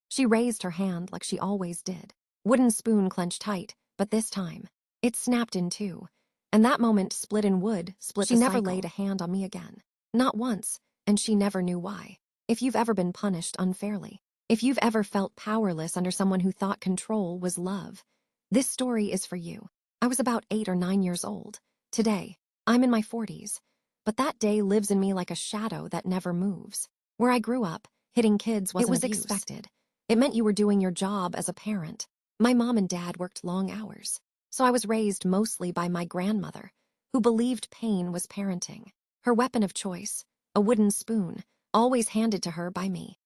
She raised her hand like she always did. Wooden spoon clenched tight, but this time, it snapped in two. And that moment split in wood, split the cycle. She never laid a hand on me again. Not once, and she never knew why. If you've ever been punished unfairly, if you've ever felt powerless under someone who thought control was love, this story is for you. I was about 8 or 9 years old. Today, I'm in my 40s. But that day lives in me like a shadow that never moves. Where I grew up, hitting kids wasn't abuse. It was expected. It meant you were doing your job as a parent. My mom and dad worked long hours, so I was raised mostly by my grandmother, who believed pain was parenting. Her weapon of choice, a wooden spoon, always handed to her by me.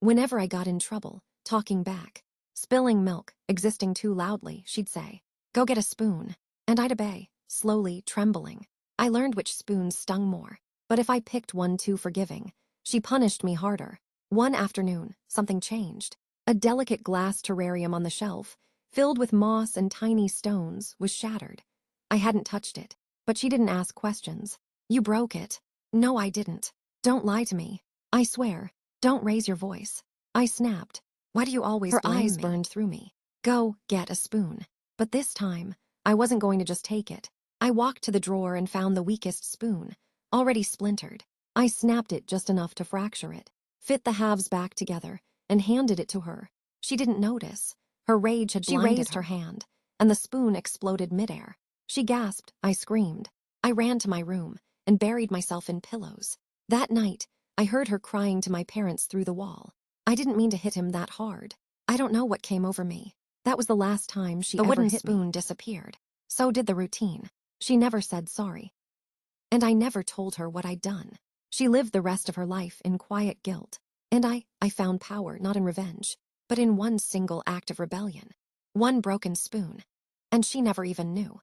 Whenever I got in trouble, talking back, spilling milk, existing too loudly, she'd say, "Go get a spoon," and I'd obey, slowly, trembling. I learned which spoons stung more, but if I picked one too forgiving, she punished me harder. One afternoon, something changed. A delicate glass terrarium on the shelf, filled with moss and tiny stones, was shattered. I hadn't touched it, but she didn't ask questions. "You broke it." "No, I didn't. Don't lie to me." "I swear. Don't raise your voice." I snapped. "Why do you always blame me?" Her eyes burned through me. "Go get a spoon." But this time, I wasn't going to just take it. I walked to the drawer and found the weakest spoon, already splintered. I snapped it just enough to fracture it, fit the halves back together, and handed it to her. She didn't notice. Her rage had blinded her. She raised her hand, and the spoon exploded midair. She gasped. I screamed. I ran to my room and buried myself in pillows. That night, I heard her crying to my parents through the wall. I didn't mean to hit him that hard. I don't know what came over me. That was the last time she ever hit me. The wooden spoon disappeared. So did the routine. She never said sorry. And I never told her what I'd done. She lived the rest of her life in quiet guilt. And I found power not in revenge, but in one single act of rebellion. One broken spoon. And she never even knew.